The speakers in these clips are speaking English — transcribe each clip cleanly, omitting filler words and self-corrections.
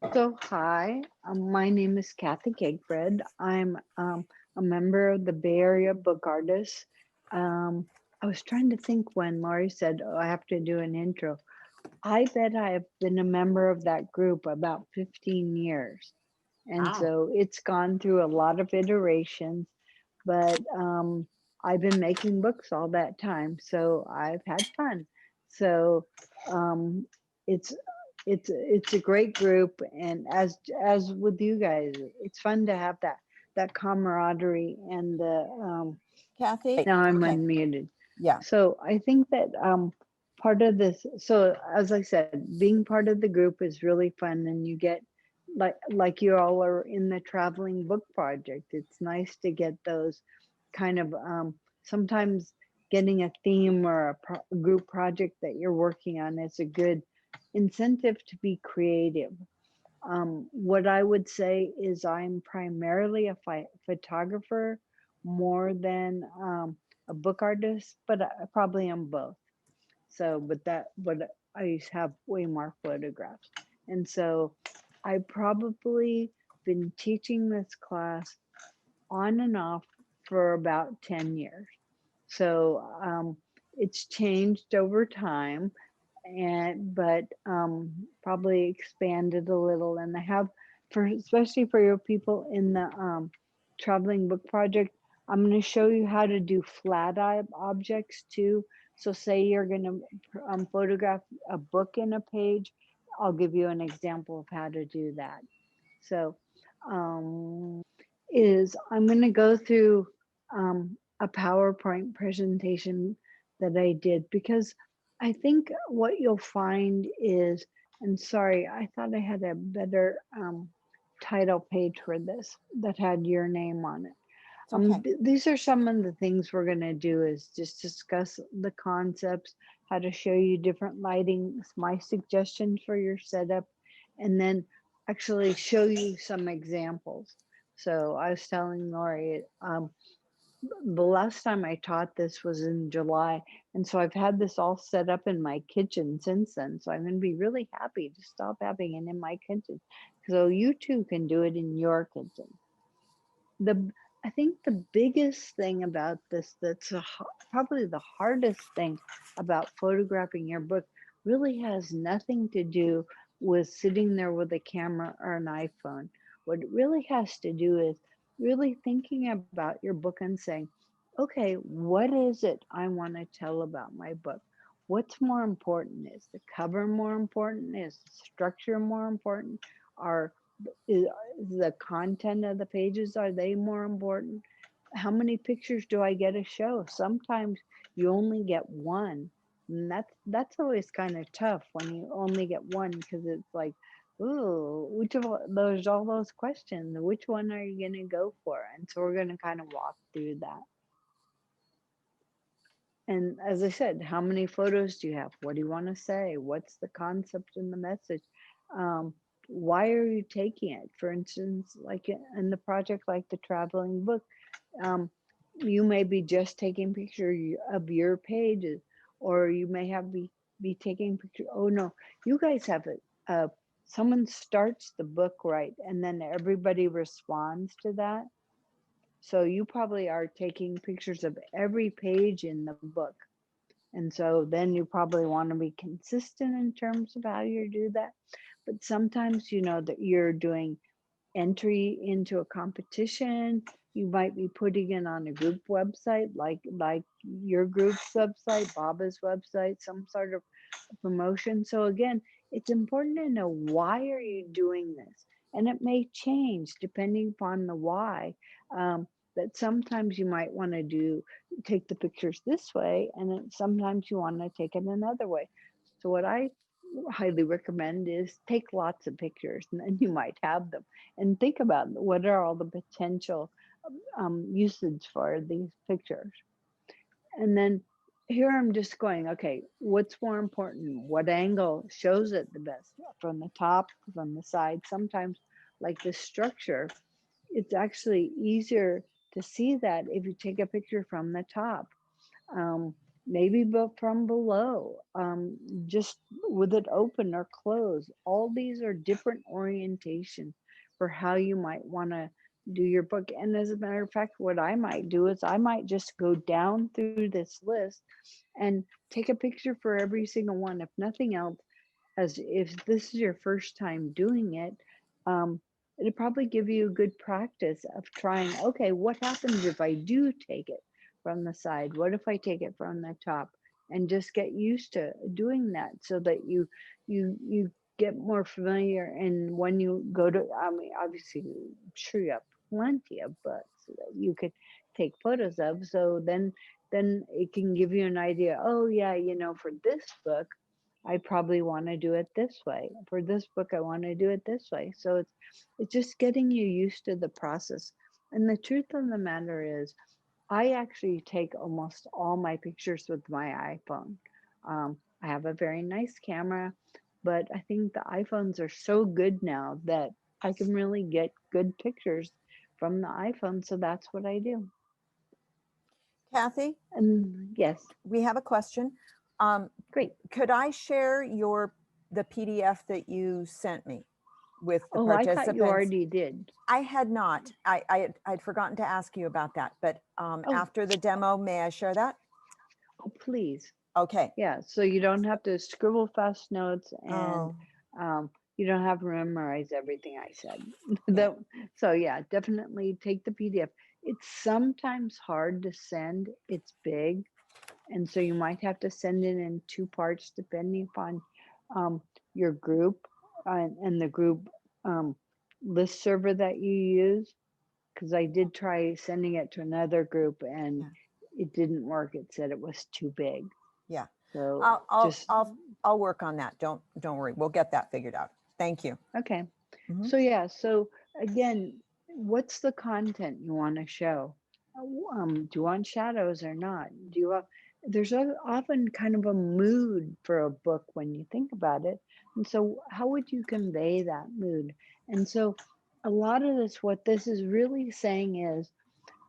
So, hi, my name is Cathy Cakebread. I'm a member of the Bay Area Book Artists. Um, I was trying to think when Laurie said, "Oh, I have to do an intro." I bet I've been a member of that group about 15 years. And Wow. so it's gone through a lot of iterations, but I've been making books all that time. So I've had fun. So um, it's it's a great group, and as with you guys, it's fun to have that camaraderie and the Kathy? now I'm Okay. unmuted. Yeah. So I think that part of this, so as I said, being part of the group is really fun, and you get like you all are in the traveling book project. It's nice to get those kind of sometimes getting a theme or a group project that you're working on is a good incentive to be creative. What I would say is I'm primarily a photographer more than a book artist, but I probably am both. So, but I have way more photographs. And so I probably been teaching this class on and off for about 10 years. So it's changed over time, and but probably expanded a little. And I have for especially for your people in the traveling book project, I'm going to show you how to do flat eye objects too. So say you're going to photograph a book in a page, I'll give you an example of how to do that. So is I'm going to go through a PowerPoint presentation that I did because I think what you'll find is, and sorry, I thought I had a better title page for this that had your name on it. It's okay. These are some of the things we're going to do is just discuss the concepts, how to show you different lighting, my suggestions for your setup, and then actually show you some examples. So I was telling Lori, the last time I taught this was in July, and so I've had this all set up in my kitchen since then. So I'm going to be really happy to stop having it in my kitchen, so you too can do it in your kitchen. The I think the biggest thing about this that's probably the hardest thing about photographing your book really has nothing to do with sitting there with a camera or an iPhone. What it really has to do is really thinking about your book and saying, okay, what is it I want to tell about my book? What's more important? Is the cover more important? Is the structure more important? Are is the content of the pages, are they more important? How many pictures do I get to show? Sometimes you only get one, and that's always kind of tough when you only get one because it's like, ooh, which of those all those questions, which one are you going to go for? And so we're going to kind of walk through that. And as I said, how many photos do you have? What do you want to say? What's the concept and the message? Um, why are you taking it? For instance, like in the project, like the traveling book, um, you may be just taking pictures of your pages, or you may have be taking pictures. Oh no, you guys have it. Someone starts the book right, and then everybody responds to that. So you probably are taking pictures of every page in the book, and so then you probably want to be consistent in terms of how you do that. But sometimes you know that you're doing entry into a competition. You might be putting it on a group website, like your group's website, Baba's website, some sort of promotion. So again, it's important to know why are you doing this, and it may change depending upon the why. That sometimes you might want to do take the pictures this way, and then sometimes you want to take it another way. So what I highly recommend is take lots of pictures, and then you might have them, and think about what are all the potential usage for these pictures. And then here I'm just going, okay, what's more important? What angle shows it the best? From the top, from the side? Sometimes, like the structure, it's actually easier to see that if you take a picture from the top. Um, maybe but from below, just with it open or closed. All these are different orientation for how you might want to do your book. And as a matter of fact, what I might do is I might just go down through this list and take a picture for every single one. If nothing else, as if this is your first time doing it, um, it'll probably give you a good practice of trying, okay, what happens if I do take it from the side? What if I take it from the top? And just get used to doing that so that you get more familiar. And when you go to, I mean, obviously, I'm sure you have plenty of books that you could take photos of. So then it can give you an idea. Oh yeah, for this book, I probably want to do it this way. For this book, I want to do it this way. So it's just getting you used to the process. And the truth of the matter is, I actually take almost all my pictures with my iPhone. I have a very nice camera, but I think the iPhones are so good now that I can really get good pictures from the iPhone. So that's what I do. Kathy, And yes, we have a question. great. Could I share the PDF that you sent me with the Oh, I thought you participants? already did. I had not. I'd forgotten to ask you about that, but Oh, after the demo, may I share that? oh, please. Okay. Yeah, so you don't have to scribble fast notes and Oh, you don't have to memorize everything I said. yeah. So yeah, definitely take the PDF. It's sometimes hard to send. It's big, and so you might have to send it in two parts depending upon um, your group and the group um, list server that you use. Because I did try sending it to another group and Yeah. it didn't work. It said it was too big. Yeah. So I'll I'll just I'll I'll work on that. Don't worry. We'll get that figured out. Thank you. okay. Mhm. So yeah, so again, what's the content you want to show? Do you want shadows or not? Do you have, there's often kind of a mood for a book when you think about it. And so how would you convey that mood? And so a lot of this, what this is really saying is,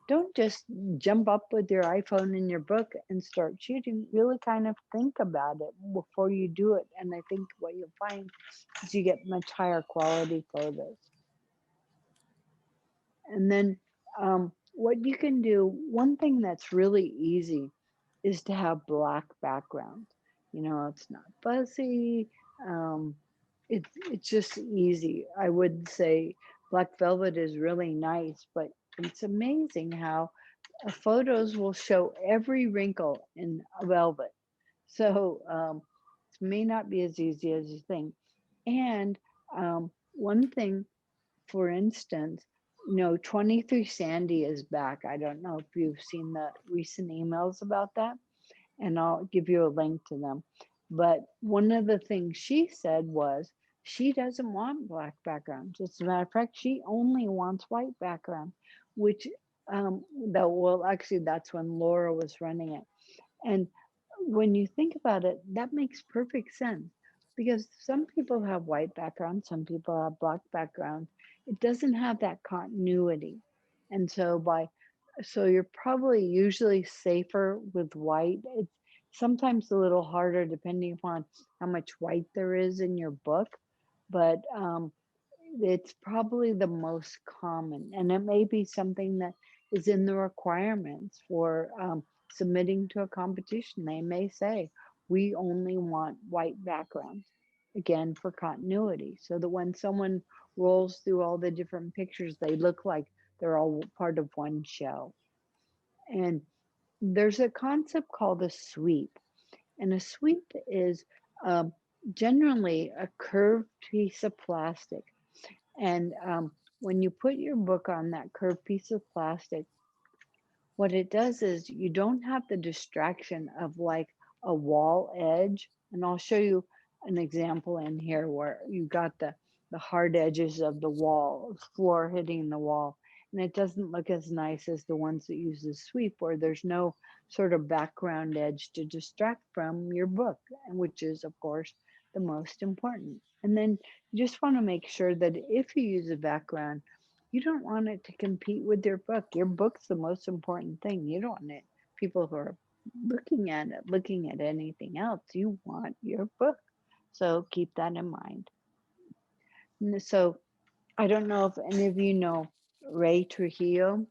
don't just jump up with your iPhone in your book and start shooting. Really kind of think about it before you do it. And I think what you'll find is you get much higher quality photos. And then what you can do, one thing that's really easy is to have black background. It's not fuzzy. Um, it's just easy. I would say black velvet is really nice, but it's amazing how photos will show every wrinkle in velvet. So it may not be as easy as you think. And one thing, for instance, 23 Sandy is back. I don't know if you've seen the recent emails about that, and I'll give you a link to them. But one of the things she said was she doesn't want black backgrounds. As a matter of fact, she only wants white background, which well, actually, that's when Laura was running it. And when you think about it, that makes perfect sense because some people have white backgrounds, some people have black backgrounds. It doesn't have that continuity. And so you're probably usually safer with white. It's sometimes a little harder depending upon how much white there is in your book, but it's probably the most common, and it may be something that is in the requirements for submitting to a competition. They may say, we only want white backgrounds, again, for continuity, so that when someone rolls through all the different pictures, they look like they're all part of one show. And there's a concept called a sweep, and a sweep is um, generally a curved piece of plastic, and when you put your book on that curved piece of plastic, what it does is you don't have the distraction of like a wall edge. And I'll show you an example in here where you got the hard edges of the wall, floor hitting the wall. And it doesn't look as nice as the ones that use the sweep, where there's no sort of background edge to distract from your book, which is, of course, the most important. And then you just want to make sure that if you use a background, you don't want it to compete with your book. Your book's the most important thing. You don't want it, people who are looking at anything else. You want your book. So keep that in mind. So I don't know if any of you know Ray Trujillo.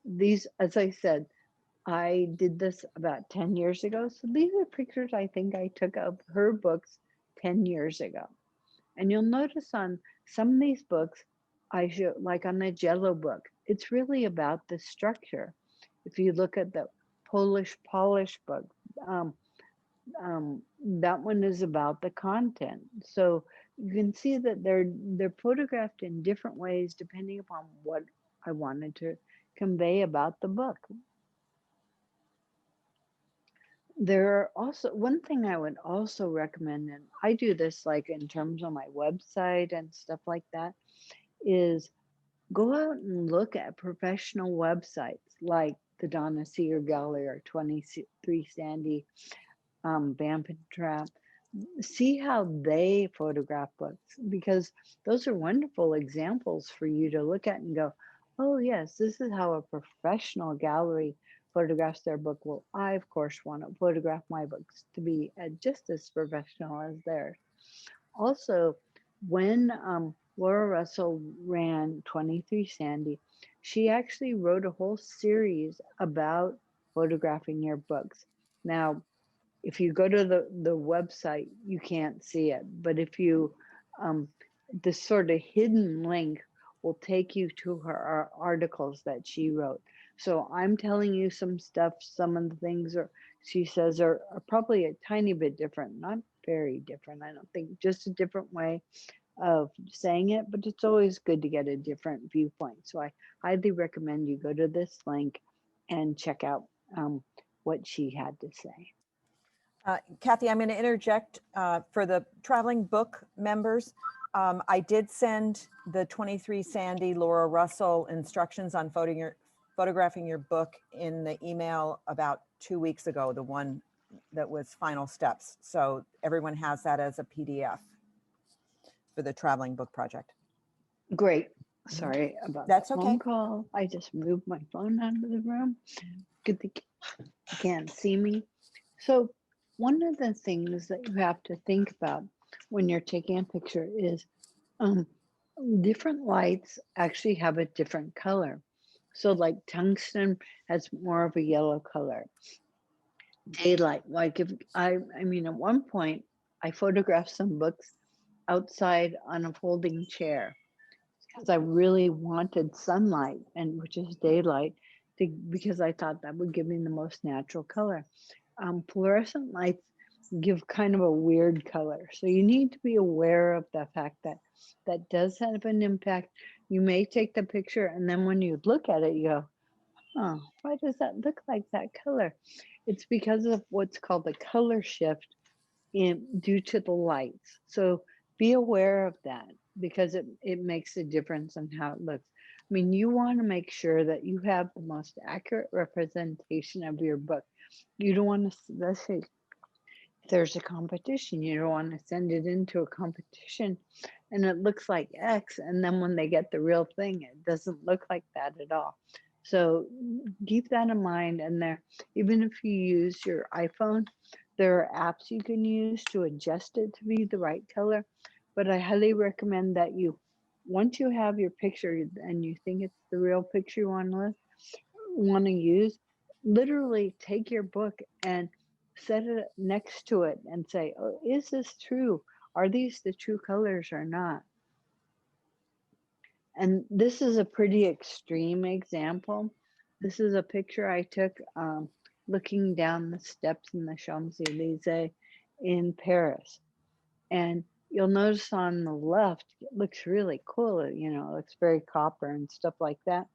These, as I said, I did this about 10 years ago. So these are pictures I think I took of her books 10 years ago. And you'll notice on some of these books, I show, like on the Jello book, it's really about the structure. If you look at the Polish book, um, that one is about the content. So you can see that they're photographed in different ways depending upon what I wanted to convey about the book. There are also one thing I would also recommend, and I do this like in terms of my website and stuff like that, is go out and look at professional websites like the Donna Sear Gallery or 23 Sandy, Vamp and Trap. See how they photograph books, because those are wonderful examples for you to look at and go, oh, yes, this is how a professional gallery photographs their book. Well, I, of course, want to photograph my books to be just as professional as theirs. Also, when Laura Russell ran 23 Sandy, she actually wrote a whole series about photographing your books. Now, if you go to the website, you can't see it. But if you, um, the sort of hidden link will take you to her articles that she wrote. So I'm telling you some stuff, some of the things are, she says are probably a tiny bit different, not very different, I don't think, just a different way of saying it, but it's always good to get a different viewpoint. So I highly recommend you go to this link and check out what she had to say. Cathy, I'm going to interject for the traveling book members. I did send the 23 Sandy Laura Russell instructions on photographing your book in the email about 2 weeks ago, the one that was final steps. So everyone has that as a PDF for the traveling book project. Great. Sorry about That's the okay. phone call. I just moved my phone out of the room. Good thing you can't see me. So one of the things that you have to think about when you're taking a picture is um, different lights actually have a different color. So like tungsten has more of a yellow color. Daylight, like if I mean, at one point I photographed some books outside on a folding chair because I really wanted sunlight, and which is daylight, because I thought that would give me the most natural color. Fluorescent lights give kind of a weird color, so you need to be aware of the fact that that does have an impact. You may take the picture, and then when you look at it, you go, "Oh, why does that look like that color?" It's because of what's called the color shift due to the lights. So be aware of that because it makes a difference in how it looks. I mean, you want to make sure that you have the most accurate representation of your book. You don't want to, let's say, if there's a competition, you don't want to send it into a competition and it looks like X, and then when they get the real thing, it doesn't look like that at all. So keep that in mind. And there, even if you use your iPhone, there are apps you can use to adjust it to be the right color. But I highly recommend that you, once you have your picture and you think it's the real picture you want to use, literally take your book and set it next to it and say, oh, is this true? Are these the true colors or not? And this is a pretty extreme example. This is a picture I took looking down the steps in the Champs-Élysées in Paris. And you'll notice on the left, it looks really cool. You know, it looks very copper and stuff like that.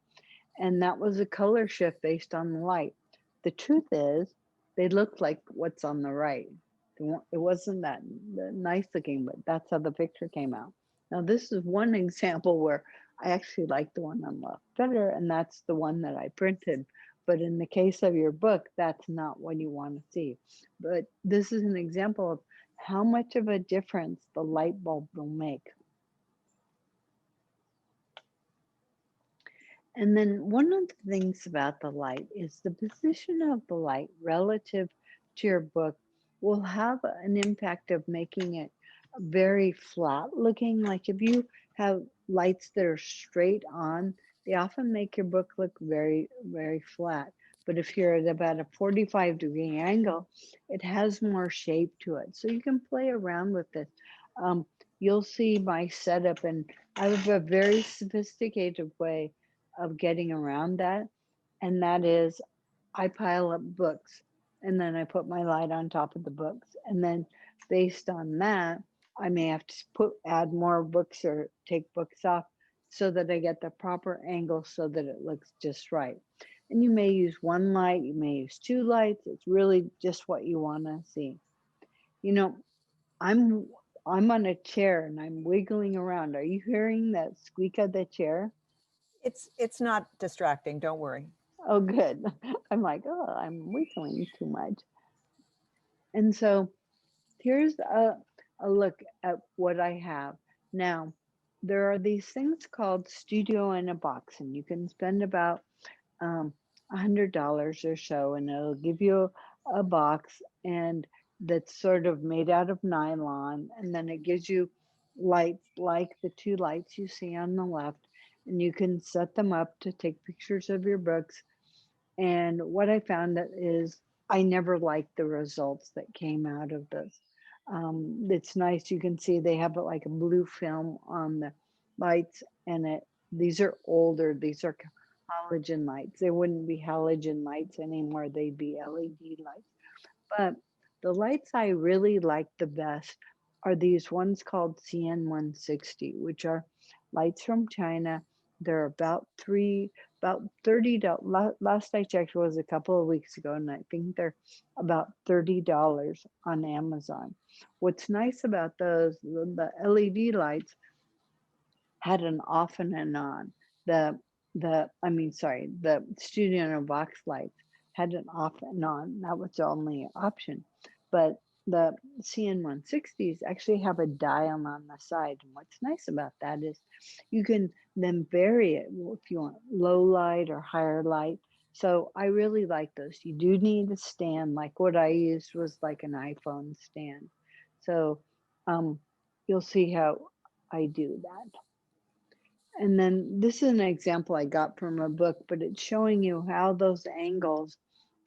And that was a color shift based on the light. The truth is, they looked like what's on the right. It wasn't that nice looking, but that's how the picture came out. Now, this is one example where I actually like the one on the left better, and that's the one that I printed. But in the case of your book, that's not what you want to see. But this is an example of how much of a difference the light bulb will make. And then one of the things about the light is the position of the light relative to your book will have an impact of making it very flat looking. Like if you have lights that are straight on, they often make your book look very, very flat. But if you're at about a 45-degree angle, it has more shape to it. So you can play around with this. Um, you'll see my setup, and I have a very sophisticated way of getting around that, and that is I pile up books and then I put my light on top of the books. And then based on that, I may have to add more books or take books off so that I get the proper angle so that it looks just right. And you may use one light, you may use two lights. It's really just what you want to see. You know, I'm I'm on a chair and I'm wiggling around. Are you hearing that squeak of the chair? It's not distracting, don't worry. Oh, good. I'm like, oh, I'm wiggling too much. And so here's a look at what I have. Now, there are these things called Studio in a Box, and you can spend about $100 or so, and it'll give you a box and that's sort of made out of nylon, and then it gives you lights like the two lights you see on the left, and you can set them up to take pictures of your books. And what I found that is I never liked the results that came out of this. It's nice. You can see they have like a blue film on the lights, and these are older. These are halogen lights. They wouldn't be halogen lights anymore. They'd be LED lights. But the lights I really like the best are these ones called CN160, which are lights from China. They're about 30 last I checked was a couple of weeks ago, and I think they're about $30 on Amazon. What's nice about those, the LED lights had an off and an on. The the studio in a box lights had an off and on. That was the only option. But the CN160s actually have a dial on the side. And what's nice about that is you can then vary it if you want low light or higher light. So I really like those. You do need a stand. Like what I used was like an iPhone stand. So um, you'll see how I do that. And then this is an example I got from a book, but it's showing you how those angles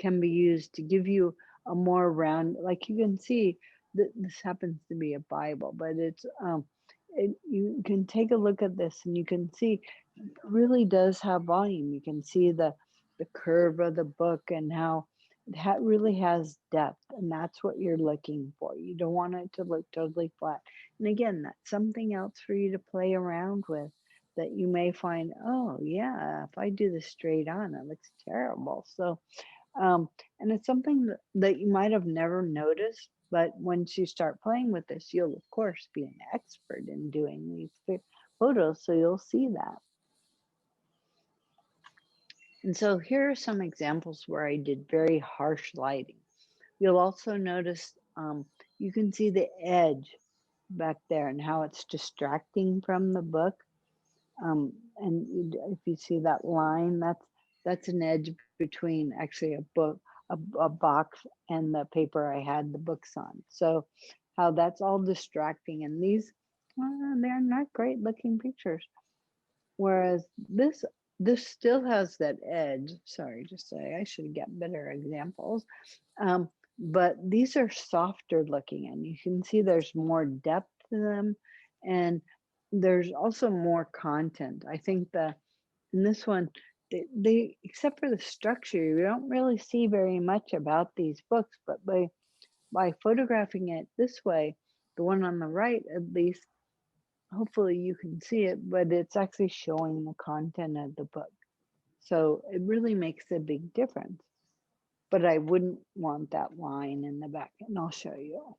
can be used to give you a more round, like you can see that this happens to be a Bible, but you can take a look at this and you can see it really does have volume. You can see the curve of the book and how really has depth, and that's what you're looking for. You don't want it to look totally flat. And again, that's something else for you to play around with that you may find, oh, yeah, if I do this straight on, it looks terrible. So, um, and it's something that you might have never noticed, but once you start playing with this, you'll, of course, be an expert in doing these photos. So you'll see that. And so here are some examples where I did very harsh lighting. You'll also notice you can see the edge back there and how it's distracting from the book. If you see that line, that's an edge between actually a book, a box, and the paper I had the books on. So how that's all distracting, and these they're not great looking pictures. Whereas this still has that edge. Sorry, just say I should get better examples. Um, but these are softer looking, and you can see there's more depth to them, and there's also more content. I think in this one, they except for the structure, you don't really see very much about these books. But by photographing it this way, the one on the right at least, hopefully you can see it, but it's actually showing the content of the book. So it really makes a big difference. But I wouldn't want that line in the back, and I'll show you.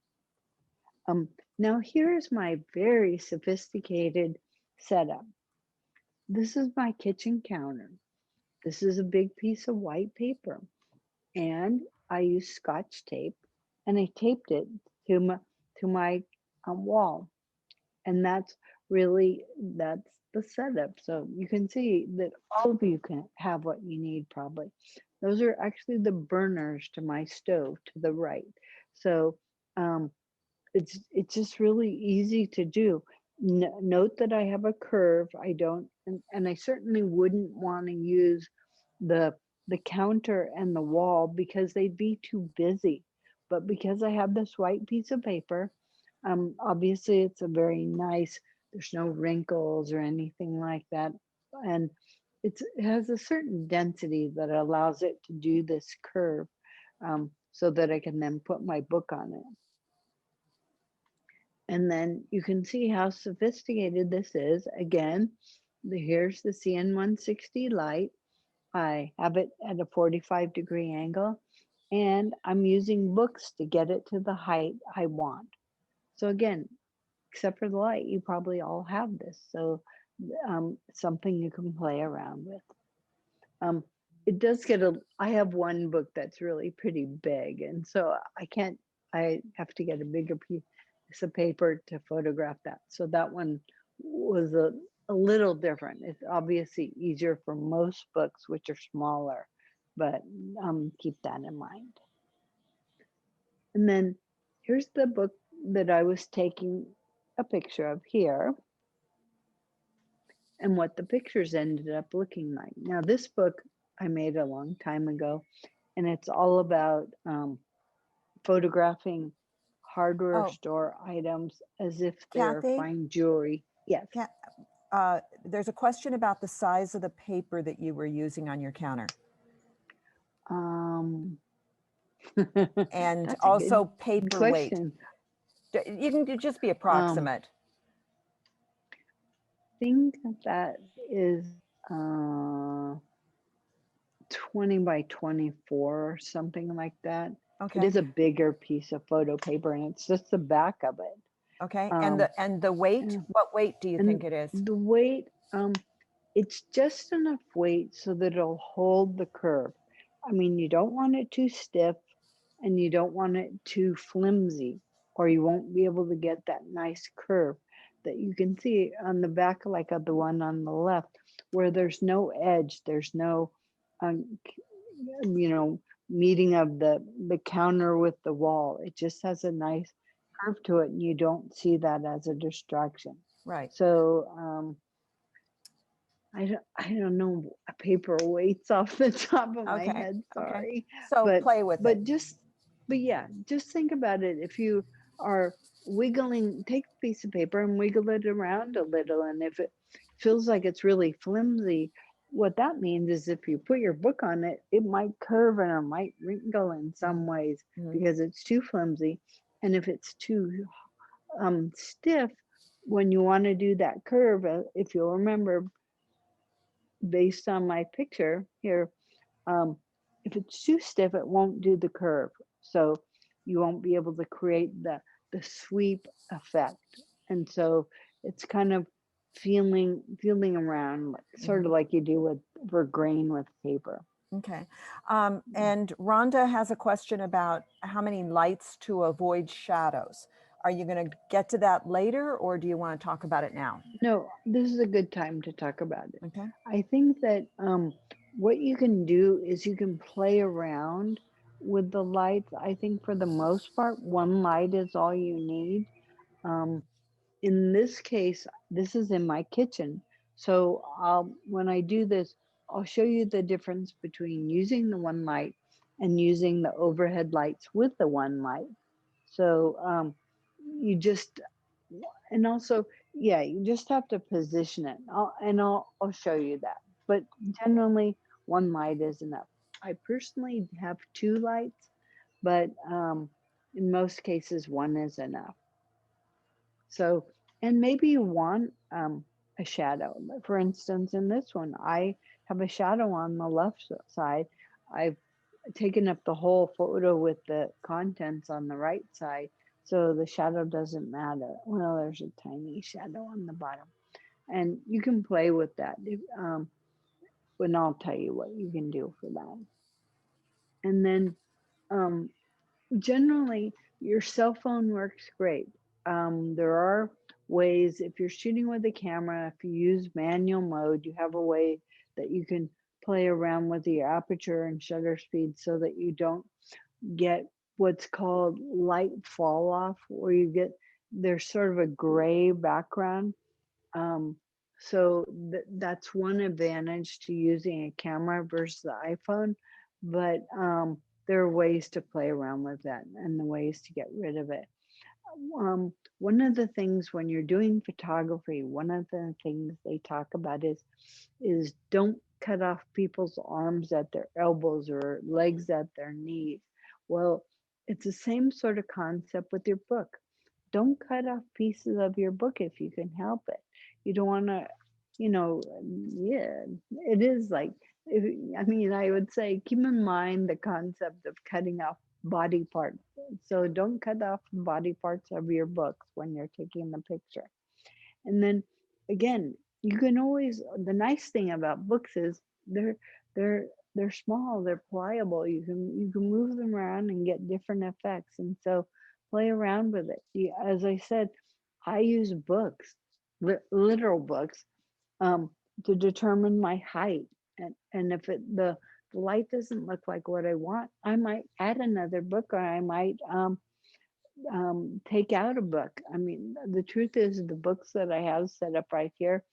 Um, Now here's my very sophisticated setup. This is my kitchen counter. This is a big piece of white paper, and I used Scotch tape, and I taped it to my wall. And that's the setup. So you can see that all of you can have what you need probably. Those are actually the burners to my stove to the right. So um, it's just really easy to do. Note that I have a curve. I don't, and I certainly wouldn't want to use the the counter and the wall because they'd be too busy. But because I have this white piece of paper, obviously it's a very nice. There's no wrinkles or anything like that, and it has a certain density that allows it to do this curve, so that I can then put my book on it. And then you can see how sophisticated this is. Again, here's the CN160 light. I have it at a 45-degree angle, and I'm using books to get it to the height I want. So again, except for the light, you probably all have this. So something you can play around with. Um, it does get I have one book that's really pretty big, and so I have to get a bigger piece of paper to photograph that. So that one was a little different. It's obviously easier for most books, which are smaller, but keep that in mind. And then here's the book that I was taking a picture of here, and what the pictures ended up looking like. Now, this book I made a long time ago, and it's all about photographing hardware Oh, store items as if they're Kathy, fine jewelry. Yes. there's a question about the size of the paper that you were using on your counter, Um, and that's a good also paper weight. question. You can just be Um, approximate. think that is uh, 20 by 24 or something like that. It Okay. is a bigger piece of photo paper, and it's just the back of it. Okay. And Um, the weight, yeah. what weight do you And think it is? the weight, it's just enough weight so that it'll hold the curve. I mean, you don't want it too stiff and you don't want it too flimsy, or you won't be able to get that nice curve that you can see on the back, like of the one on the left, where there's no edge, there's no, um, you know, meeting of the counter with the wall. It just has a nice curve to it, and you don't see that as a distraction. Right. So I don't know paper weights off the top of my Okay. head, Okay. sorry. So But play with it. but just but yeah, just think about it. If you are wiggling, take a piece of paper and wiggle it around a little, and if it feels like it's really flimsy, what that means is if you put your book on it, it might curve and it might wrinkle in some ways Mhm. because it's too flimsy. And if it's too stiff, when you want to do that curve, if you'll remember based on my picture here, um, if it's too stiff, it won't do the curve. So you won't be able to create the sweep effect. And so it's kind of feeling around, sort of Mhm. like you do with for grain with paper. Okay. And Rhonda has a question about how many lights to avoid shadows. Are you going to get to that later, or do you want to talk about it now? No, this is a good time to talk about it. Okay. I think that what you can do is you can play around with the lights. I think for the most part, one light is all you need. Um, in this case, this is in my kitchen. So when I do this, I'll show you the difference between using the one light and using the overhead lights with the one light. So you just and also, yeah, you just have to position it. I'll show you that. But generally, one light is enough. I personally have two lights, but in most cases, one is enough. So, and maybe you want a shadow. For instance, in this one, I have a shadow on the left side. I've taken up the whole photo with the contents on the right side, so the shadow doesn't matter. Well, there's a tiny shadow on the bottom, and you can play with that. And I'll tell you what you can do for that. And then generally, your cell phone works great. There are ways. If you're shooting with a camera, if you use manual mode, you have a way that you can play around with the aperture and shutter speed so that you don't get what's called light fall off, where you get there's sort of a gray background. Um, so that's one advantage to using a camera versus the iPhone. But there are ways to play around with that and the ways to get rid of it. One of the things when you're doing photography, one of the things they talk about is don't cut off people's arms at their elbows or legs at their knees. Well, it's the same sort of concept with your book. Don't cut off pieces of your book if you can help it. You don't want to, yeah, it is like, I mean, I would say keep in mind the concept of cutting off body parts. So don't cut off body parts of your books when you're taking the picture. And then again, you can always, the nice thing about books is they're they're small, they're pliable. You can move them around and get different effects. And so play around with it. As I said, I use books, literal books, um, to determine my height. And if the light doesn't look like what I want, I might add another book, or I might take out a book. I mean, the truth is, the books that I have set up right here,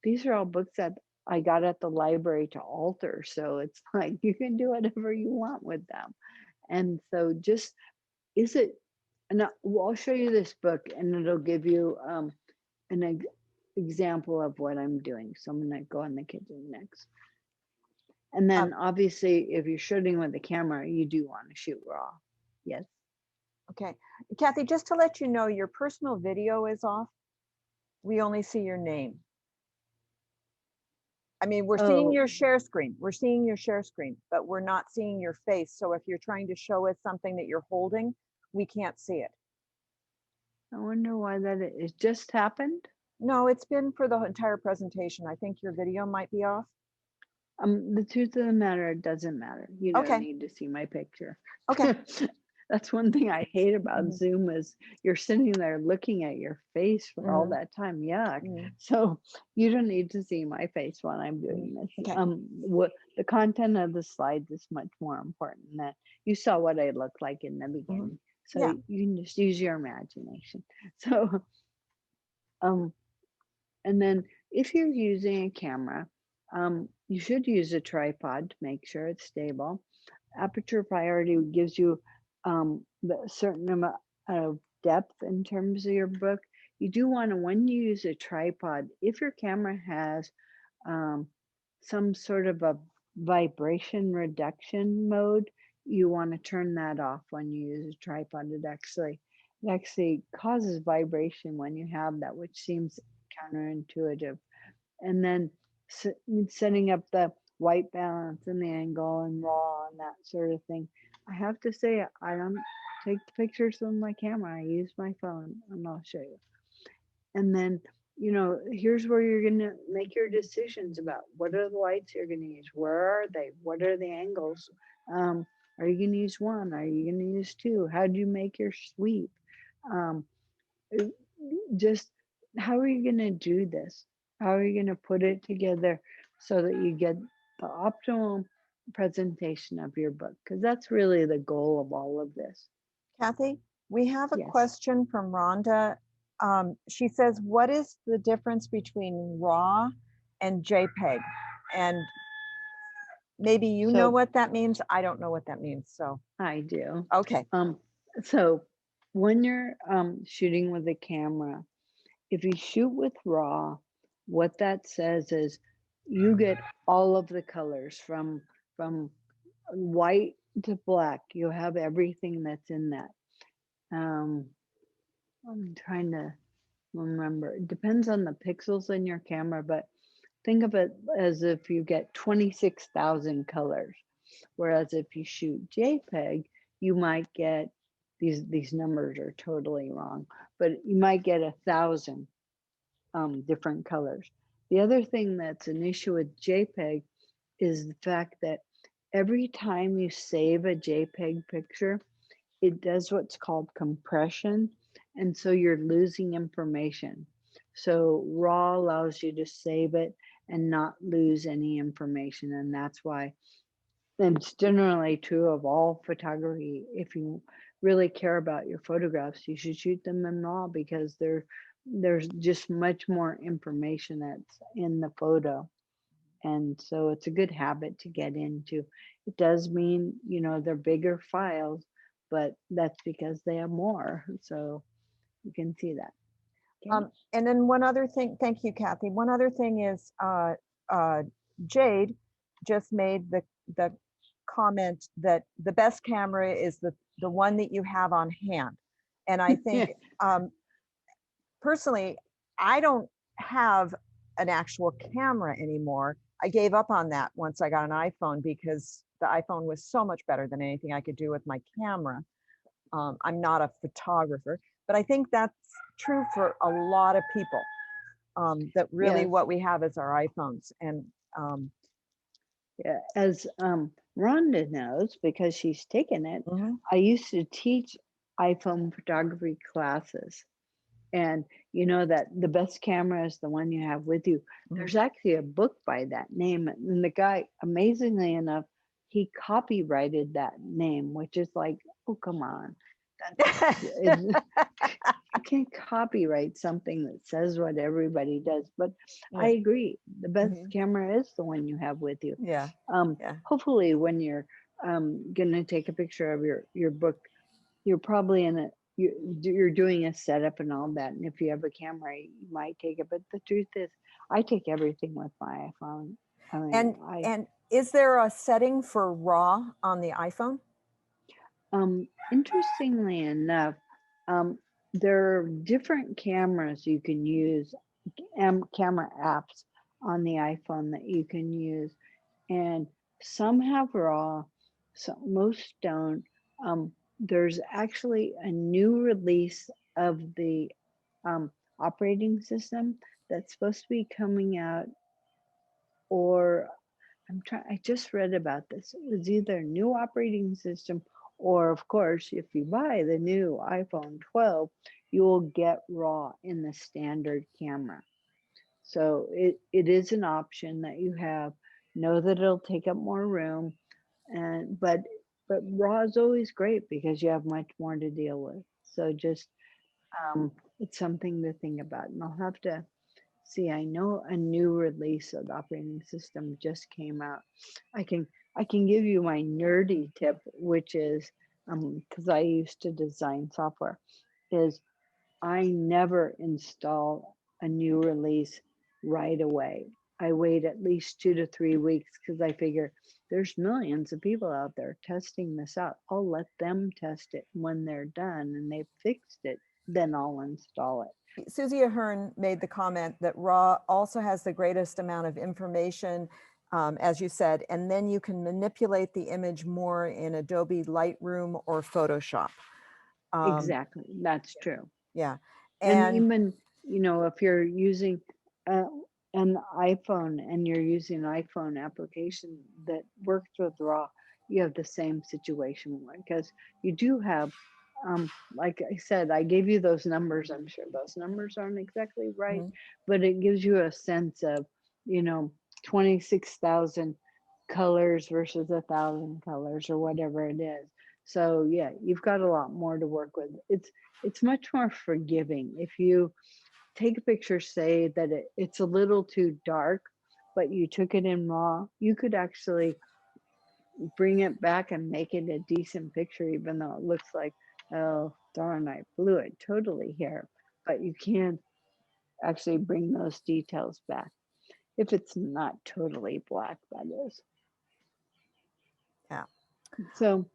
these are all books that I got at the library to alter. So it's like you can do whatever you want with them. And so just is it, and well, I'll show you this book and it'll give you an example of what I'm doing. So I'm going to go in the kitchen next. And Um, then obviously, if you're shooting with a camera, you do want to shoot raw. Yes. okay. Cathy, just to let you know, your personal video is off. We only see your name. I mean, we're seeing Oh, your share screen. We're seeing your share screen, but we're not seeing your face. So if you're trying to show us something that you're holding, we can't see it. I wonder why that is. It just happened. No, it's been for the entire presentation. I think your video might be off. The truth of the matter, it doesn't matter. You don't Okay. need to see my picture. Okay. That's one thing I hate about Mhm. Zoom is you're sitting there looking at your face for all Mhm. that time. Yuck. Mhm. So you don't need to see my face when I'm Mhm. doing this. Okay. What the content of the slides is much more important than that. You saw what I looked like in the Mhm. beginning. So Yeah. you can just use your imagination. So um and then if you're using a camera, you should use a tripod to make sure it's stable. Aperture priority gives you the certain amount of depth in terms of your book. You do want to, when you use a tripod, if your camera has um, some sort of a vibration reduction mode, you want to turn that off when you use a tripod. It actually causes vibration when you have that, which seems counterintuitive. And then setting up the white balance and the angle and raw and that sort of thing. I have to say, I don't take pictures with my camera. I use my phone, and I'll show you. And then, here's where you're going to make your decisions about what are the lights you're going to use? Where are they? What are the angles? Are you going to use one? Are you going to use two? How do you make your sweep? Um, just how are you going to do this? How are you going to put it together so that you get the optimal presentation of your book? Because that's really the goal of all of this. Cathy, we have a Yes. question from Rhonda. She says, what is the difference between RAW and JPEG? And maybe you know So what that means. I don't know what that means. So, I do. okay. So when you're shooting with a camera, if you shoot with RAW, what that says is you get all of the colors from white to black. You have everything that's in that. Um, I'm trying to remember. It depends on the pixels in your camera, but think of it as if you get 26,000 colors. Whereas if you shoot JPEG, you might get these numbers are totally wrong, but you might get 1,000 different colors. The other thing that's an issue with JPEG is the fact that every time you save a JPEG picture, it does what's called compression. And so you're losing information. So RAW allows you to save it and not lose any information. And that's why, and it's generally true of all photography. If you really care about your photographs, you should shoot them in RAW because there's just much more information that's in the photo. And so it's a good habit to get into. It does mean, they're bigger files, but that's because they have more. So you can see that. Okay. And then one other thing, thank you, Kathy. One other thing is uh, Jade just made the comment that the best camera is the one that you have on hand. And I think personally, I don't have an actual camera anymore. I gave up on that once I got an iPhone because the iPhone was so much better than anything I could do with my camera. I'm not a photographer, but I think that's true for a lot of people. That really Yes. what we have is our iPhones. And Yeah, as Rhonda knows because she's taken it, I used to teach iPhone photography classes. And you know that the best camera is the one you have with you. There's actually a book by that name. And the guy, amazingly enough, he copyrighted that name, which is like, oh, come on. You can't copyright something that says what everybody does. But I agree. The best camera is the one you have with you. Yeah. Hopefully, when you're going to take a picture of your book, you're probably you're doing a setup and all that. And if you have a camera, you might take it. But the truth is, I take everything with my iPhone. I mean, and is there a setting for RAW on the iPhone? Interestingly enough, there are different cameras you can use, camera apps on the iPhone that you can use, and some have RAW, most don't. There's actually a new release of the operating system that's supposed to be coming out, or I just read about this. It was either a new operating system, or of course, if you buy the new iPhone 12, you will get RAW in the standard camera. So it is an option that you have. Know that it'll take up more room, and but RAW is always great because you have much more to deal with. So just it's something to think about, and I'll have to see. I know a new release of the operating system just came out. I can I can give you my nerdy tip, which is because I used to design software, is I never install a new release right away. I wait at least 2 to 3 weeks because I figure there's millions of people out there testing this out. I'll let them test it. When they're done and they've fixed it, then I'll install it. Susie Ahern made the comment that RAW also has the greatest amount of information, as you said, and then you can manipulate the image more in Adobe Lightroom or Photoshop. Exactly. That's true. Yeah. And even, if you're using uh, an iPhone and you're using an iPhone application that works with RAW, you have the same situation because you do have, like I said, I gave you those numbers. I'm sure those numbers aren't exactly right, but it gives you a sense of, you know, 26,000 colors versus 1,000 colors or whatever it is. So yeah, you've got a lot more to work with. It's much more forgiving. If you take a picture, say that it's a little too dark, but you took it in RAW, you could actually bring it back and make it a decent picture, even though it looks like, oh, darn, I blew it totally here. But you can't actually bring those details back if it's not totally black, that is. Yeah. So,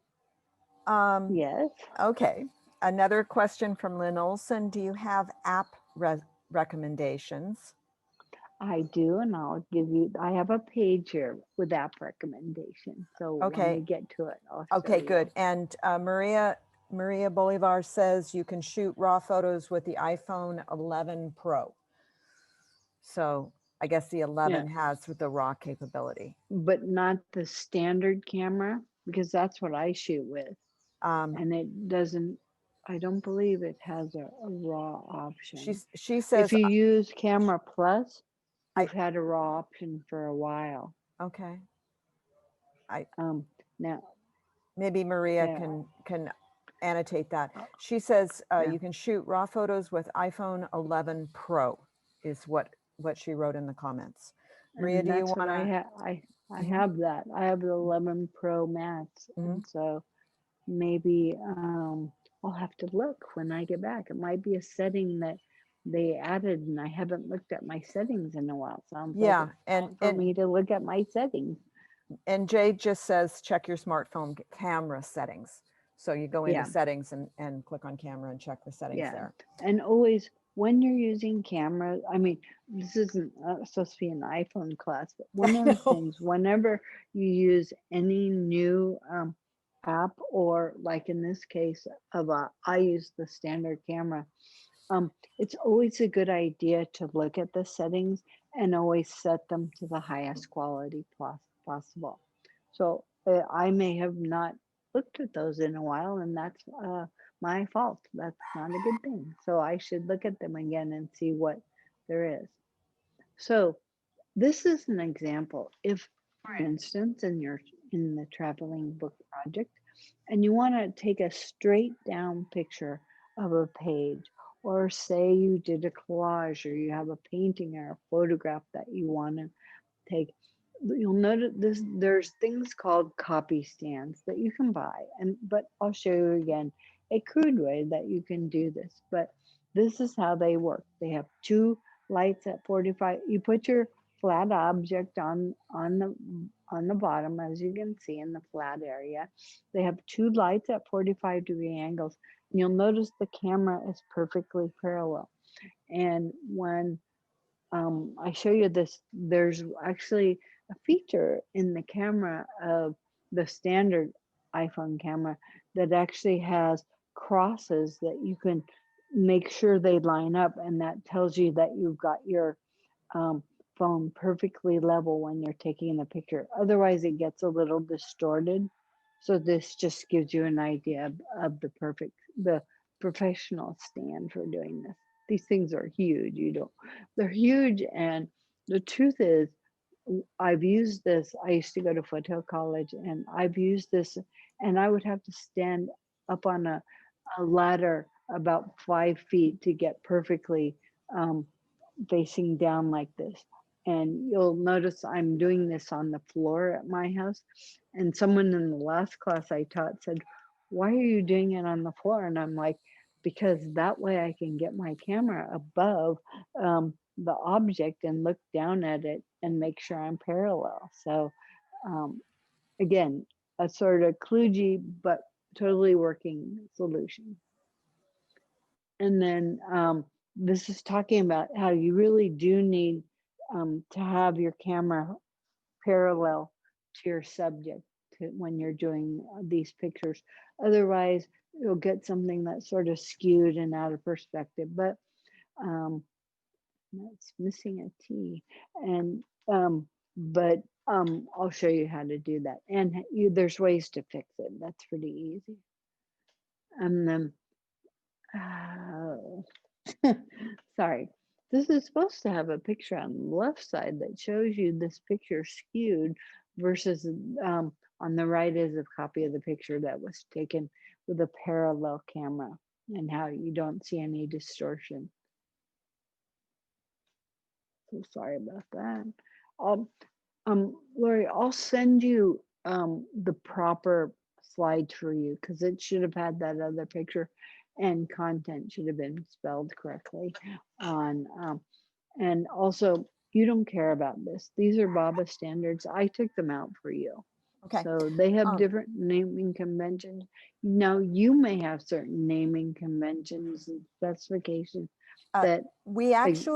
yes. Okay. Another question from Lynn Olson. Do you have app recommendations? I do, and I'll give you, I have a page here with app recommendations. So when we get to it, I'll show you. Good. And Maria Bolivar says you can shoot RAW photos with the iPhone 11 Pro. So I guess the 11 has the RAW capability. But not the standard camera, because that's what I shoot with. And it doesn't, I don't believe it has a raw option. She If says, you use Camera Plus, I, you've had a raw option for a while. okay, I, Now, maybe Maria yeah, can annotate that. uh, She says yeah, you can shoot raw photos with iPhone 11 Pro is what she wrote in the comments. Maria, and do you that's want what I to? have. I Mhm, have that. I have the 11 Pro Max, mhm. and so maybe I'll have to look when I get back. It might be a setting that they added, and I haven't looked at my settings in a while. Sounds like Yeah, it's time for me to look at my settings. and Jay just says check your smartphone camera settings. So you go into Yeah, settings and click on camera and check the settings yeah, there. and always when you're using cameras. I mean, this isn't supposed to be an iPhone class, but one I of the know. things whenever you use any new app, or like in this case I use the standard camera. It's always a good idea to look at the settings and always set them to the highest quality possible. So I may have not looked at those in a while, and that's my fault. That's not a good thing. So I should look at them again and see what there is. So this is an example. If, for instance, in the traveling book project, and you want to take a straight down picture of a page, or say you did a collage, or you have a painting or a photograph that you want to take, you'll notice there's things called copy stands that you can buy, and but I'll show you again a crude way that you can do this. But this is how they work. They have two lights at 45. You put your flat object on the bottom, as you can see in the flat area. They have two lights at 45-degree angles, and you'll notice the camera is perfectly parallel. And when I show you this, there's actually a feature in the camera of the standard iPhone camera that actually has crosses that you can make sure they line up, and that tells you that you've got your um, phone perfectly level when you're taking the picture. Otherwise, it gets a little distorted. So this just gives you an idea of the professional stand for doing this. These things are huge. They're huge. And the truth is, I've used this. I used to go to Foothill College, and I've used this, and I would have to stand up on a ladder about 5 feet to get perfectly um, facing down like this. And you'll notice I'm doing this on the floor at my house. And someone in the last class I taught said, "Why are you doing it on the floor?" And I'm like, "Because that way I can get my camera above the object and look down at it and make sure I'm parallel." So, um, again, a sort of kludgy but totally working solution. And then this is talking about how you really do need to have your camera parallel to your subject when you're doing these pictures. Otherwise, you'll get something that's sort of skewed and out of perspective. But um, that's missing a T. And but I'll show you how to do that. And there's ways to fix it. That's pretty easy. And then oh, sorry. This is supposed to have a picture on the left side that shows you this picture skewed versus on the right is a copy of the picture that was taken with a parallel camera, and how you don't see any distortion. So sorry about that. Um, Lori, I'll send you the proper slide for you, because it should have had that other picture, and content should have been spelled correctly on. And also, you don't care about this. These are BABA standards. I took them out for you. Okay. So they have Um, different naming conventions. Now, you may have certain naming conventions and specifications that we ex-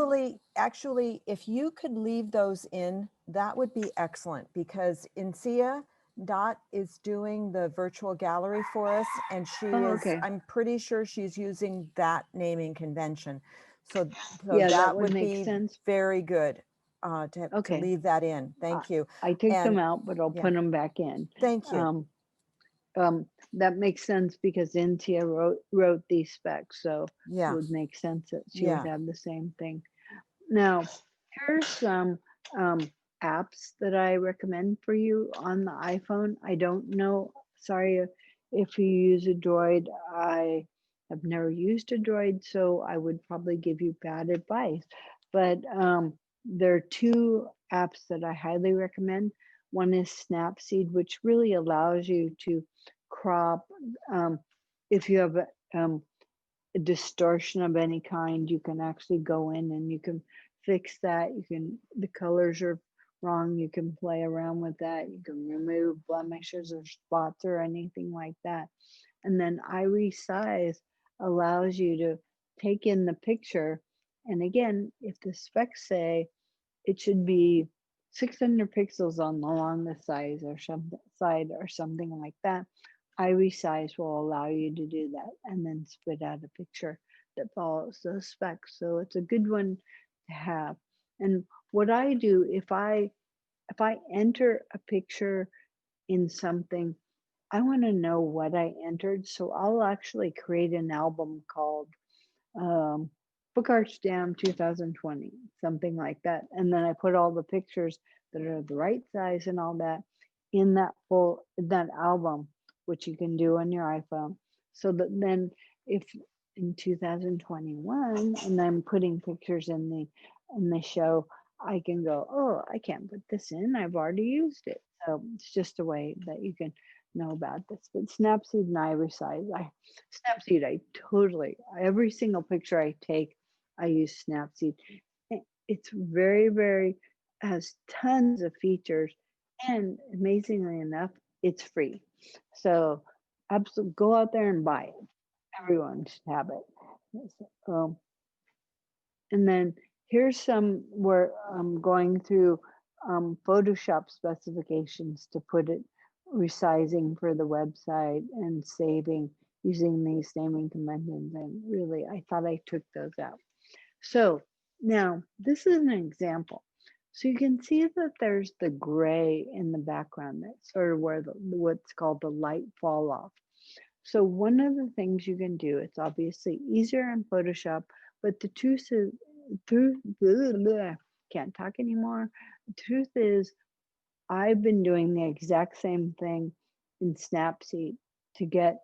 actually, if you could leave those in, that would be excellent, because Insia Dot is doing the virtual gallery for us, and oh, okay. I'm pretty sure she's using that naming convention. So, Yeah, that that would would make be sense. very good to Okay. leave that in. I, Thank you. I took them And out, but I'll yeah, put them back in. thank you. Um, That makes sense because Intia wrote these specs, so it Yeah, would make sense that she would yeah. have the same thing. Now, here's some um, apps that I recommend for you on the iPhone. I don't know, sorry if you use a Droid. I have never used a Droid, so I would probably give you bad advice. But there are two apps that I highly recommend. One is Snapseed, which really allows you to crop. Um, if you have a distortion of any kind, you can actually go in and you can fix that. You can, the colors are wrong, you can play around with that. You can remove blemishes or spots or anything like that. And then iResize allows you to take in the picture. And again, if the specs say it should be 600 pixels on along the side or something like that, iResize will allow you to do that and then spit out a picture that follows those specs. So it's a good one to have. And what I do if I enter a picture in something, I want to know what I entered. So I'll actually create an album called um, Book Arts Jam 2020, something like that. And then I put all the pictures that are the right size and all that in that album, which you can do on your iPhone. So that then if in 2021 and I'm putting pictures in the show, I can go, oh, I can't put this in. I've already used it. So it's just a way that you can know about this. But Snapseed and iResize, Snapseed, I totally, every single picture I take, I use Snapseed. It's very, very, has tons of features. And amazingly enough, it's free. So absolutely go out there and buy it. Everyone should have it. Um, and then here's some where I'm going through Photoshop specifications to put it resizing for the website and saving using these naming conventions. And really, I thought I took those out. So now this is an example. So you can see that there's the gray in the background. That's sort of where what's called the light fall off. So one of the things you can do, it's obviously easier in Photoshop, but the truth is, can't talk anymore. The truth is, I've been doing the exact same thing in Snapseed to get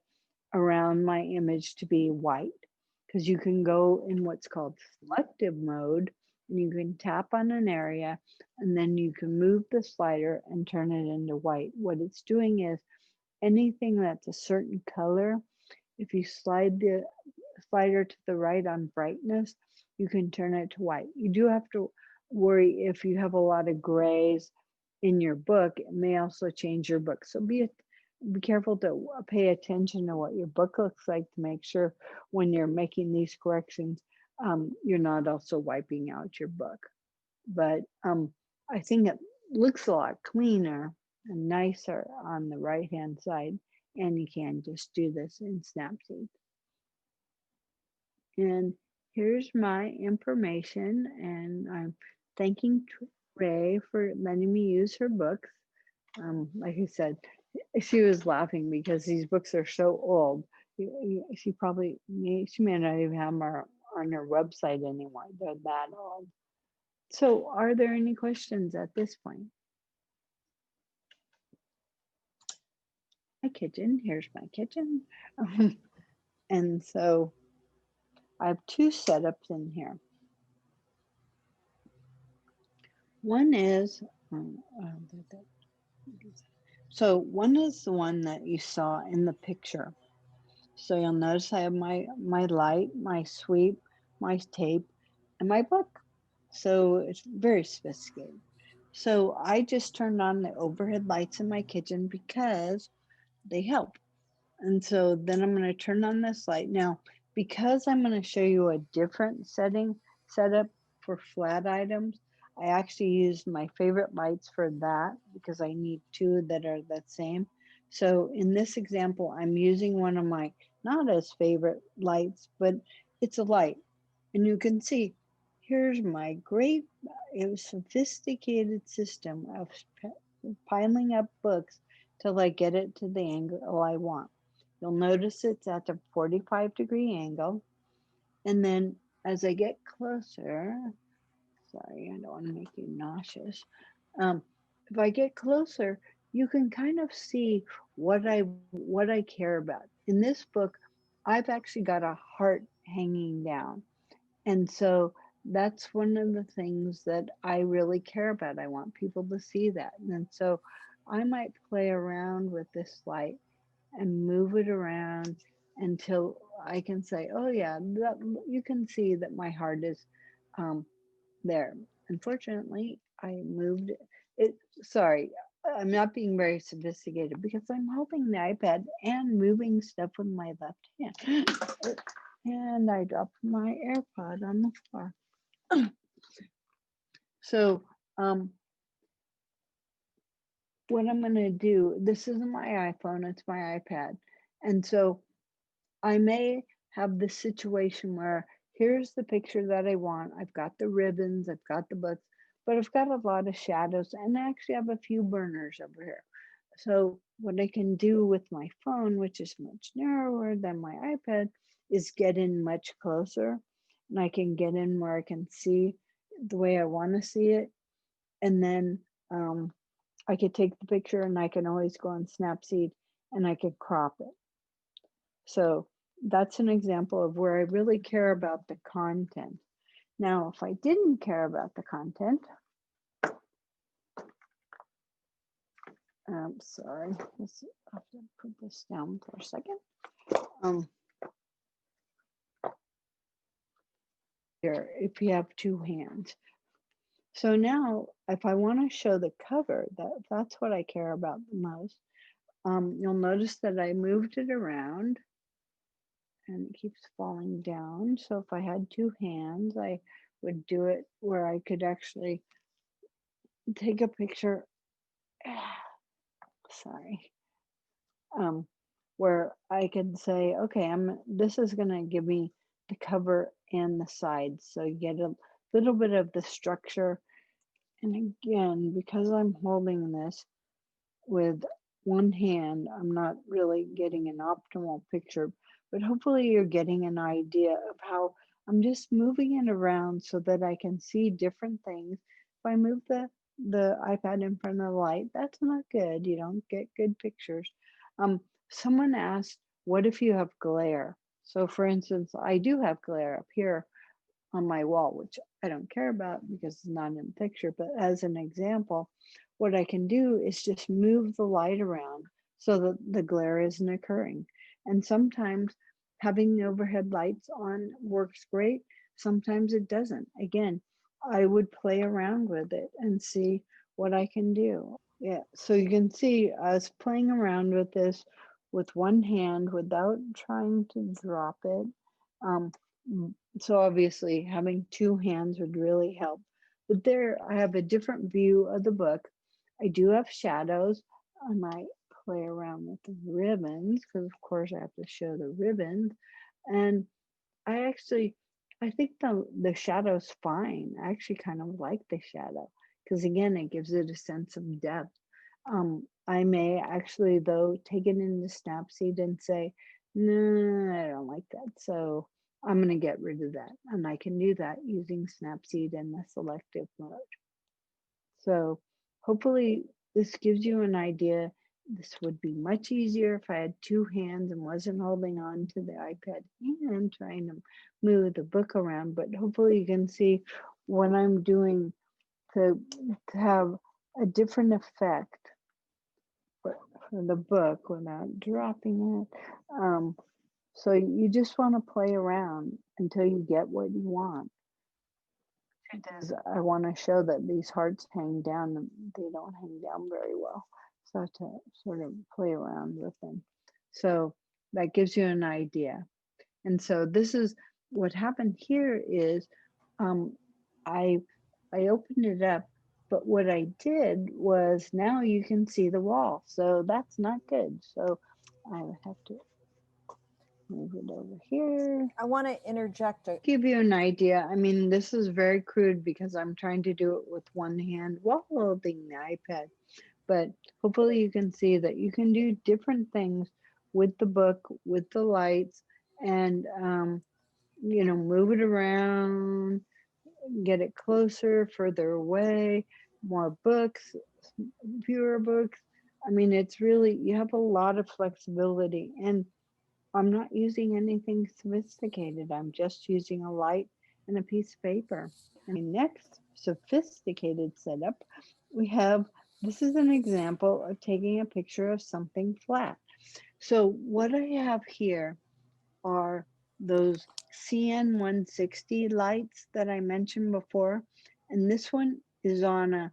around my image to be white, because you can go in what's called selective mode and you can tap on an area and then you can move the slider and turn it into white. What it's doing is anything that's a certain color, if you slide the slider to the right on brightness, you can turn it to white. You do have to worry if you have a lot of grays in your book, it may also change your book. So be careful to pay attention to what your book looks like to make sure when you're making these corrections, you're not also wiping out your book. But I think it looks a lot cleaner and nicer on the right hand side, and you can just do this in Snapseed. And here's my information, and I'm thanking Ray for letting me use her books. Like I said, she was laughing because these books are so old. She she may not even have them on her website anymore. They're that old. So, are there any questions at this point? My kitchen. Here's my kitchen. And so I have two setups in here. One is, so one is the one that you saw in the picture. So you'll notice I have my light, my sweep, my tape, and my book. So it's very sophisticated. So I just turned on the overhead lights in my kitchen because they help. And so then I'm going to turn on this light. Now, because I'm going to show you a different setup for flat items, I actually used my favorite lights for that because I need two that are the same. So in this example, I'm using one of my not as favorite lights, but it's a light. And you can see here's my great, sophisticated system of piling up books till I get it to the angle I want. You'll notice it's at a 45-degree angle. And then as I get closer, sorry, I don't want to make you nauseous. Um, if I get closer, you can kind of see what I care about. In this book, I've actually got a heart hanging down. And so that's one of the things that I really care about. I want people to see that. And so I might play around with this light and move it around until I can say, oh, yeah, that, you can see that my heart is um, there. Unfortunately, I moved it. Sorry, I'm not being very sophisticated because I'm holding the iPad and moving stuff with my left hand. And I dropped my AirPod on the floor. So, what I'm going to do, this isn't my iPhone, it's my iPad. And so I may have this situation where here's the picture that I want. I've got the ribbons, I've got the books, but I've got a lot of shadows and I actually have a few burners over here. So what I can do with my phone, which is much narrower than my iPad, is get in much closer and I can get in where I can see the way I want to see it. And then I could take the picture and I can always go on Snapseed and I could crop it. So that's an example of where I really care about the content. Now, if I didn't care about the content, sorry, let's have to put this down for a second. Here, if you have two hands. So now, if I want to show the cover, that's what I care about the most. You'll notice that I moved it around and it keeps falling down. So if I had two hands, I would do it where I could actually take a picture. Sorry. Where I could say, okay, this is going to give me the cover and the sides. So you get a little bit of the structure. And again, because I'm holding this with one hand, I'm not really getting an optimal picture, but hopefully you're getting an idea of how I'm just moving it around so that I can see different things. If I move the iPad in front of the light, that's not good. You don't get good pictures. Someone asked, what if you have glare? So for instance, I do have glare up here on my wall, which I don't care about because it's not in the picture. But as an example, what I can do is just move the light around so that the glare isn't occurring. And sometimes having the overhead lights on works great. Sometimes it doesn't. Again, I would play around with it and see what I can do. Yeah, so you can see I was playing around with this with one hand without trying to drop it. Um, so obviously having two hands would really help. But there I have a different view of the book. I do have shadows. I might play around with the ribbons because of course I have to show the ribbons. And I think the shadow's fine. I actually kind of like the shadow because again it gives it a sense of depth. I may actually though take it into Snapseed and say, no, I don't like that. So I'm going to get rid of that. And I can do that using Snapseed in the selective mode. So hopefully this gives you an idea. This would be much easier if I had two hands and wasn't holding on to the iPad and trying to move the book around. But hopefully you can see what I'm doing to have a different effect for the book without dropping it. So you just want to play around until you get what you want. Because I want to show that these hearts hang down and they don't hang down very well. So to sort of play around with them. So that gives you an idea. And so this is what happened here is um, I opened it up, but what I did was now you can see the wall. So that's not good. So I would have to move it over here. I want to interject. Give you an idea. I mean, this is very crude because I'm trying to do it with one hand while holding the iPad. but hopefully you can see that you can do different things with the book, with the lights, and move it around, get it closer, further away, more books, fewer books. I mean, it's really, you have a lot of flexibility. And I'm not using anything sophisticated. I'm just using a light and a piece of paper. And my next sophisticated setup, we have, this is an example of taking a picture of something flat. So what I have here are those CN160 lights that I mentioned before. And this one is on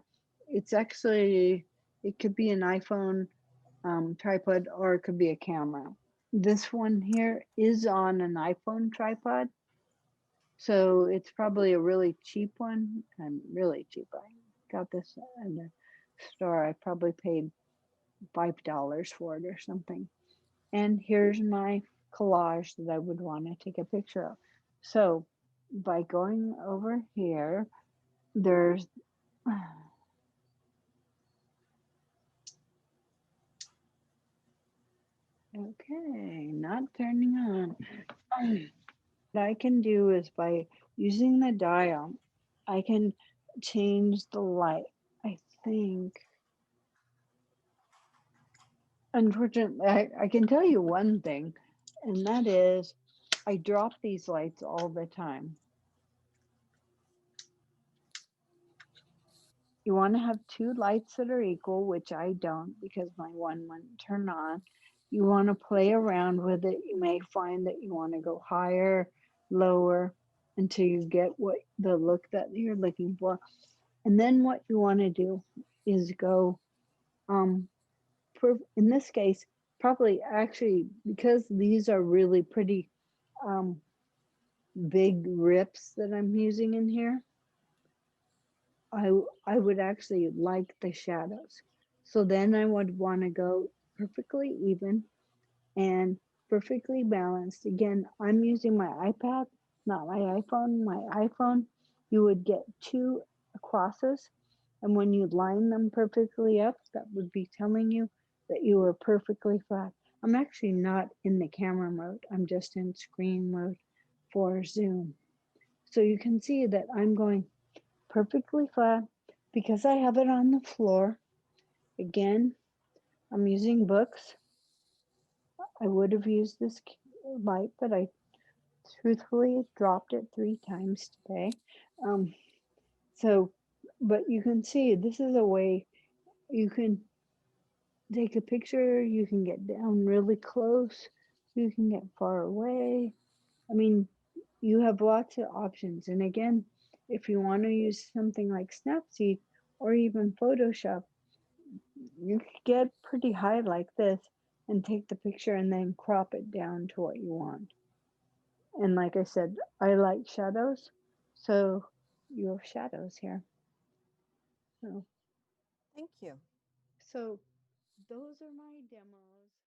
it's actually, it could be an iPhone tripod, or it could be a camera. This one here is on an iPhone tripod, so it's probably a really cheap one. I'm really cheap. I got this in the store. I probably paid $5 for it or something. And here's my collage that I would want to take a picture of. So by going over here, there's okay, not turning on. What I can do is by using the dial, I can change the light. I think, unfortunately, I can tell you one thing, and that is I drop these lights all the time. You want to have two lights that are equal, which I don't because my one wouldn't turn on. You want to play around with it. You may find that you want to go higher, lower, until you get what the look that you're looking for. And then what you want to do is go, um, in this case, probably actually, because these are really pretty um, big rips that I'm using in here, I, I would actually like the shadows. So then I would want to go perfectly even and perfectly balanced. Again, I'm using my iPad, not my iPhone. My iPhone, you would get two crosses, and when you line them perfectly up, that would be telling you that you were perfectly flat. I'm actually not in the camera mode, I'm just in screen mode for Zoom. So you can see that I'm going perfectly flat because I have it on the floor. Again, I'm using books. I would have used this light, but I truthfully dropped it 3 times today. Um, so, but you can see this is a way you can take a picture, you can get down really close, you can get far away. I mean, you have lots of options. And again, if you want to use something like Snapseed or even Photoshop, you could get pretty high like this and take the picture and then crop it down to what you want. And like I said, I like shadows, so you have shadows here. So, Thank you. so those are my demos.